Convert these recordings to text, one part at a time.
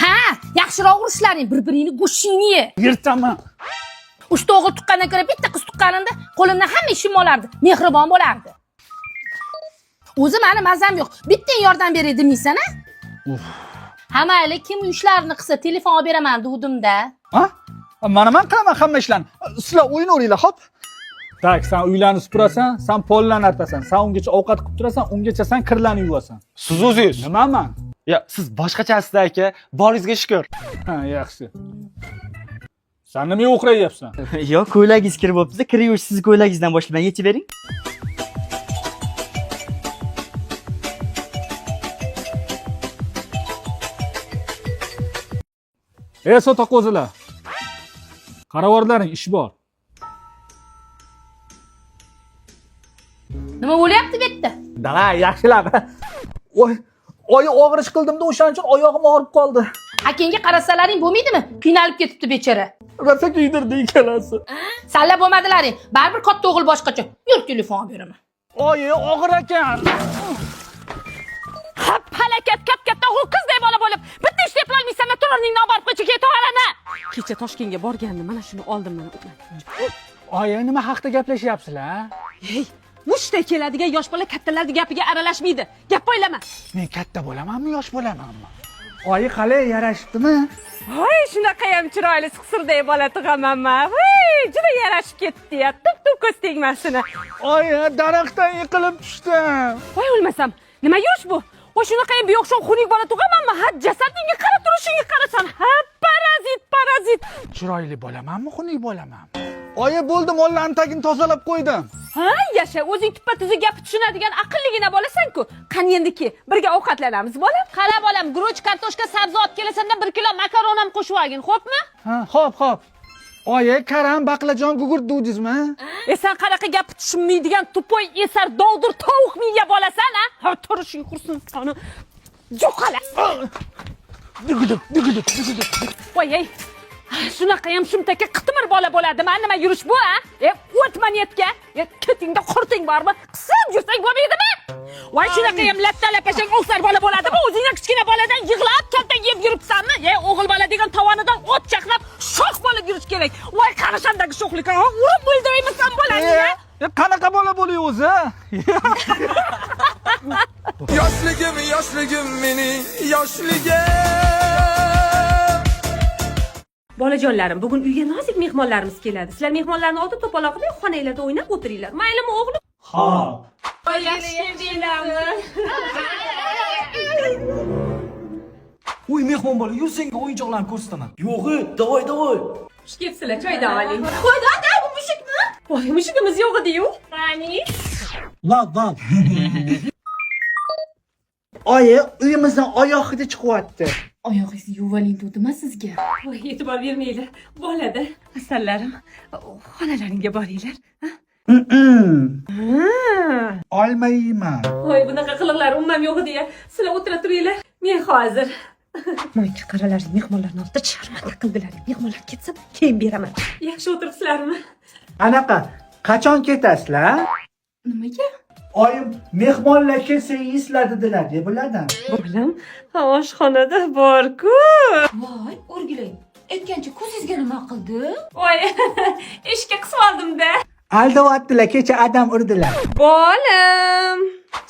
Ha, yaxshiroq urishlaring, bir-biringni go'shtingni ye. Yirtaman. 3 o'g'il tuqqandan ko'ra bitta qiz tuqqanimda qo'limdan hamma ishim olardi, mehribon bo'lardi. O'zi meni mazam yo'q. Bitta yordam beray demaysan, a? Ha, mayli, kim ishlarini qilsa telefon olib beraman degdim-da. Ha? Mana men qilaman hamma ishlarni. Sizlar o'yin o'ringlar, xo'p? Tak, sen uylarni supurasan, sen pollarni artasan, sen ungacha ovqat qilib turasan, ungacha sen kirlarni yuvasan. Siz o'zingiz. Nimaman? Ya, siz boshqachasiz aka. Boringizga shukr. Ha, yaxshi. Sen nima o'qrayapsan? Yo'q, ko'ylagingiz kirib o'pti. Kir yuvish siz ko'ylagingizdan boshlamay yechib bering. Sota qo'zilar. Qaravorlaring ish bor. Nima bo'lyapti bu yerda? Dala, yaxshilab. Oy og'rish qildimda o'shaning uchun oyog'im og'rib qoldi. Akenga qarasalaring bo'lmaydimi? Qiynalib ketibdi bechora. Rosa kuydirdi ikkalasi. Sanlar bo'lmadilaring. Baribir katta o'g'il boshqacha. Yur telefon olib beraman. Oy, og'ir ekan. Halakat katta ho'kizdek bola bo'lib, bitta ish deb olmaysan, turning olib borib qo'ychi ketaverana. Kecha Toshkentga borgandim, mana shuni oldim mana. Oy, nima haqda gaplashyapsizlar? Hey, mushta keladigan yosh bola kattalarning gapiga aralashmaydi. Gap o'ylama. Men katta bo'lamanmi, yosh bo'lamanmi? Oy, qalay yarashibdimi? Voy, shunaqa ham chiroyli siqsirdek bola tug'amanman. Voy, juda yarashib ketdi-ya. Tup ko'z tegmasini. Oy, daraxtdan yiqilib tushdim. Voy, o'lmasam. Nima yurish bu? Voy, shunaqa ham beo'xshov xunuk bola tug'amanmi? Ha, jasadingga qarab turishingga qarasan. Ha, parazit. Chiroyli bo'lamanmi, xunuk bo'lamanmi? Oyi, bo'ldi, mollarning tagini tozalab qo'ydim. Ha, yasha, o'zing tuppa-tuzi gapni tushunadigan aqlligina bo'lasan-ku. Qani endiki, birga ovqatlanamiz, bolam. Qara bolam, guruch, kartoshka, sabzi olib kelasan-da 1 kilo makaron ham qo'shib olgin, xo'pmi? Ha, xo'p. Oyi, karam, baqlajon gugurt degizmi? Sen qanaqa gapni tushunmaydigan tupoy esar dovdir tovuq miya bo'lasan, ha? Ha, turishing qursin sani. Jo'qala. Duguduk. Voy, ey. Shunaqa ham shumtaka qitimir bola bo'ladimi? Nima yurish bu, ha? O'tma niyatga. Ketingda qurting bormi? Qisib yursang bo'lmaydimi? Voy, shunaqa ham latta-lapashang o'xsar bola bo'ladimi? O'zingga kichkina boladan yig'lab, kalta yeb yuribsanmi? O'g'il bola degan tovonidan o't chaqnab, sho'x bo'lib yurish kerak. Voy, qarashandagi sho'xlik, ha? Urib o'ldiraymisan bolani, ha? Qanaqa bola bo'liy o'zi? Yoshligim meni, yoshligim. Bolajonlarim, bugun uyga nozik mehmonlarimiz keladi. Sizlar mehmonlarni oldi to'paloqda xonanglarda o'ynab o'tiringlar. Maylimi, o'g'lim? Xo'p. Uy, mehmon bola, yur senga o'yinchoqlarni ko'rsataman. Yo'q, davay. Xush kelibsizlar, choydan oling. Qo'yda, bu mushukmi? Voy, mushugimiz yo'q edi-yu. Qani? Val. Oyi, uyimizdan oyoq hidi chiqyapti. Oyog'ingizni yuvaling dedimmi sizga? Voy, e'tibor bermanglar. Bolada, asallarim, xonalaringga boringlar. Olmayman. Voy, bunaqa qiliqlar umuman yo'q edi-ya. Sizlar o'tira turinglar. Men hozir. Mo'yka qaralaring, mehmonlarni oldi sharmanda qildilar. Mehmonlar ketsa, keyin beraman. Yaxshi o'tiribsizlarmi? Anaqa, qachon ketasizlar? Nimaga? Oyim mehmonlar kelsa yeyizlar dedilar, deb biladim. Bolam, oshxonada bor-ku. Voy, o'rgilang. Aytgancha ko'zingizga nima qildi? Voy, ishga qisib oldim-da. Aldayaptilar, kecha adam urdilar. Bolam.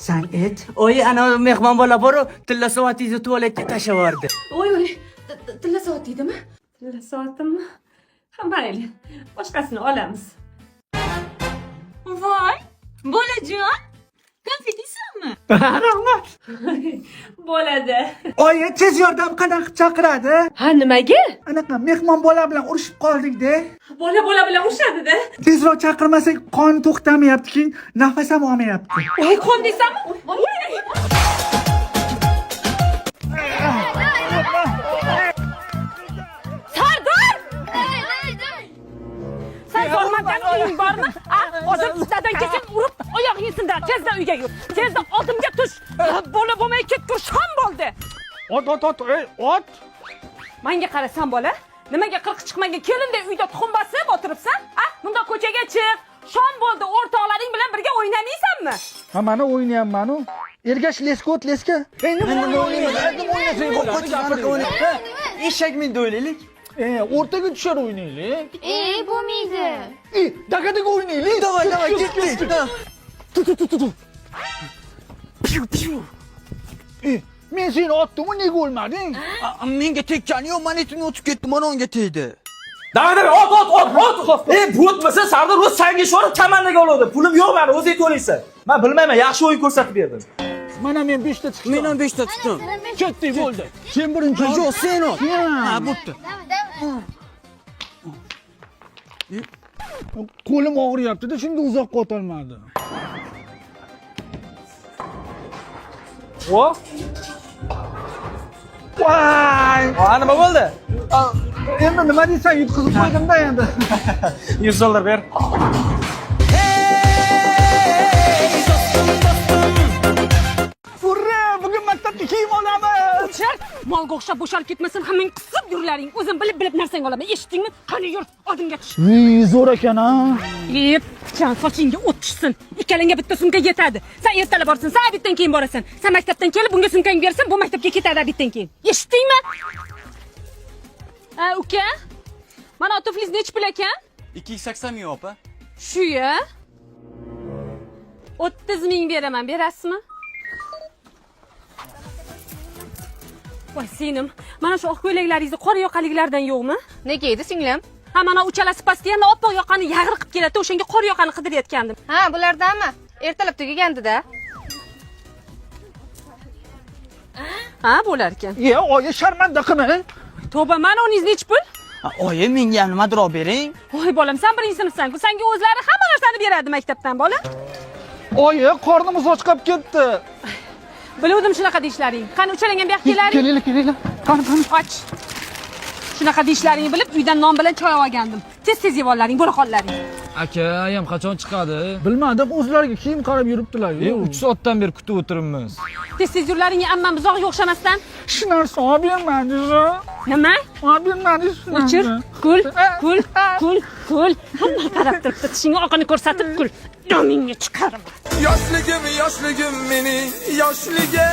San et. Oyi, ana mehmon bola bor, tilla soatingizni tualetga tashlab yubordi. Voy, tilla soat deydimi? Tilla soatimmi? Ha, mayli. Boshqasini olamiz. Voy, bolajon. Konfet yeysanmi? Rahmat. Bo'ladi. Oyi, tez yordam qanaqa chaqiradi? Ha, nimaga? Anaqa mehmon bola bilan urushib qoldik-da. Bola bilan urushadi-da. Tezroq chaqirmasak qon to'xtamayapti, keyin nafas ham olmayapti. Voy, qon deysanmi? Sardor! Sen sormadan uying bormi? Hozir ustadan kelsin, urib oyog'ingni sindir. Tezda uyga yur. Tezda oldimga tush. Bola bo'lmay ketgur, shom bo'ldi. Ot. Menga qarasan bola. Nimaga qirq chiqmagan kelinday uyda tuxum bosib o'tiribsan? Bunda ko'chaga chiq. Shom bo'ldi, o'rtoqlaring bilan birga o'ynamaysanmi? Ha, mana o'ynayapman-ku. Ergash leska o't, leska. Nima o'ynayapsan? o'ynasak bo'ladi, gapiring. Eshak minda o'ylaylik. O'rtaga tushar o'ynaylik. Bo'lmaydi. Dagadaga o'ynaylik. Davay, ketdik. Men seni otdim, nega o'lmading? Menga tekkani yo'q, men etimni o'tib ketdim, mana unga tegdi. Davay, ot. Bu o'tmasa Sardor o'z sangi ishonib kamandaga oladi. Pulim yo'q meni, o'zing to'laysan. Men bilmayman, yaxshi o'yin ko'rsatib berdim. Mana men 5 ta chiqdim. Men ham 5 ta chiqdim. Ketdik bo'ldi. Sen birinchi. Yo'q, sen ot. Ha, bo'pti. Qo'lim og'riyapti-da, shunda uzoqqa o'tolmadim. Voy, nima bo'ldi? Endi nima deysan, yutqizib qo'ydim-da endi. 100 dollar ber. Furra, bugun maktabga kiyim olamiz. Shart, molga o'xshab bo'shalib ketmasin, hammang qisib yurlaring. O'zim bilib narsang olaman. Eshitdingmi? Qani yur, oldinga tush. Zo'r ekan-a. Jan sochingga o't tushsin. Ikkalangga bitta sumka yetadi. Sen ertalab borsin, sen obeddan keyin borasan. Sen maktabdan kelib bunga sumkangni bersin, bu maktabga ketadi obeddan keyin. Eshitdingmi? Uka. Mana otofliz nech pul ekan? 280 ming opa. Shu-ya. 30 ming beraman, berasizmi? Voy senim, mana shu oq ko'ylaklaringizni qora yoqaliklardan yo'qmi? Nega edi singlim? Ha, mana uchalasi pastga ham oppoq yoqani yag'ir qilib keladi, o'shanga qora yoqani qidirayotgandim. Ha, bulardanmi? Ertalab tugagandi-da. Ha, bo'lar ekan. Oyi sharmanda qilma. Tavba, mana uningiz nech pul? Oyi, menga ham nimadir olib bering. Voy bolam, sen birinchi sinfsan-ku, senga o'zlari hamma narsani beradi maktabdan, bola. Oyi, qornimiz och qolib ketdi. Biluvdim shunaqa deyishlaring. Qani uchalang ham bu yoqqa kelaring. Kelinglar. Qani. Och. Shunaqa deyishlaringni bilib, uydan non bilan choy olgandim. Tez-tez yeb ollaring, bo'la qollaring. Aka, ayam qachon chiqadi? Bilmadim, o'zlariga kiyim qarab yuribdilar-ku. 3 soatdan beri kutib o'tiribmiz. Tez-tez yurlaring, ammam buzog'iga o'xshamasdan. Shu narsa olib bermadi. Nima? Olib bermadi. O'chir, kul. Hamma qarab turibdi, tishingni oqini ko'rsatib kul. Domingga chiqaraman. Yoshligim meni yoshligim.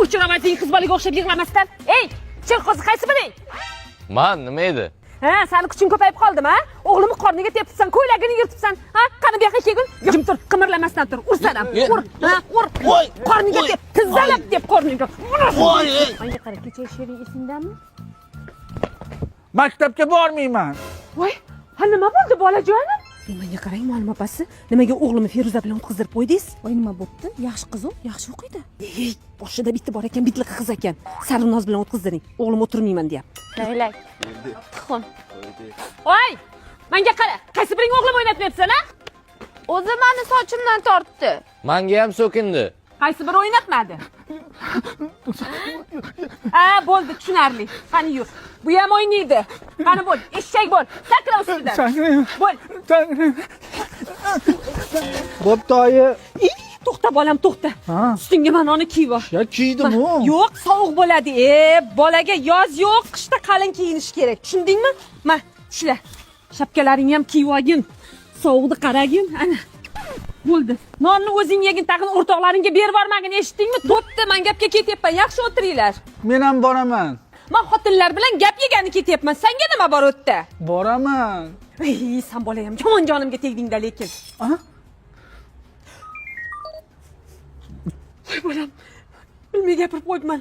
Uchiramading qiz bolaga o'xshab yig'lamasdan. Ey, cherqo'zi qaysi biring? Man nima edi? Ha, seni kuching ko'payib qoldimi, ha? O'g'limni qorniga tepibsan, ko'ylagini yirtibsan. Ha, qani bu yoqqa kelgun. Jim tur, qimirlamasdan tur. Ursan ham. Ur, ha, ur. Qorniga tep, tizzalab tep qorniga. Menga qara, kecha she'ring esingdami? Maktabga bormayman. Voy, ha nima bo'ldi bolajonim? Menga qarang, muallim opasi, nimaga o'g'limni Feruza bilan o'tkazdirib qo'ydingiz? Voy, nima bo'pti? Yaxshi qiz-ku, yaxshi o'qiydi. Ey, boshida bitta bor ekan, bitliq qiz ekan. Sarinoz bilan o'tkazdiring. O'g'lim o'tirmayman deyapti. Laylak. Tuxum. Voy, menga qara, qaysi biring o'g'lim o'ynatmayapsan, ha? O'zi meni sochimdan tortdi. Menga ham so'kindi. Qaysi biri o'ynatmadi? Bo'ldi, tushunarli. Qani yur. Bu ham o'ynaydi. Qani bo'l, eshak bo'l. Sakra ustidan. Bo'l. Bo'pti oyi. To'xta bolam, to'xta. Ustingga mana uni kiyib ol. Ya kiydim-ku. Yo'q, sovuq bo'ladi. Bolaga yoz yo'q, qishda qalin kiyinish kerak. Tushundingmi? Mana, shula. Shapkalaringni ham kiyib olgin. Sovuqni qaragin. Ana. Bo'ldi. Nonni o'zing yegin, tag'in o'rtoqlaringga berib bormagin, eshitdingmi? Bo'pti, men gapga ketyapman. Yaxshi o'tiringlar. Men ham boraman. Men xotinlar bilan gap yegani ketyapman. Senga nima bor o'tda? Boraman. Ey, sen bolayam yomon jonimga tegding-da lekin. Voy bolam. Bilmay gapirib qo'yibman.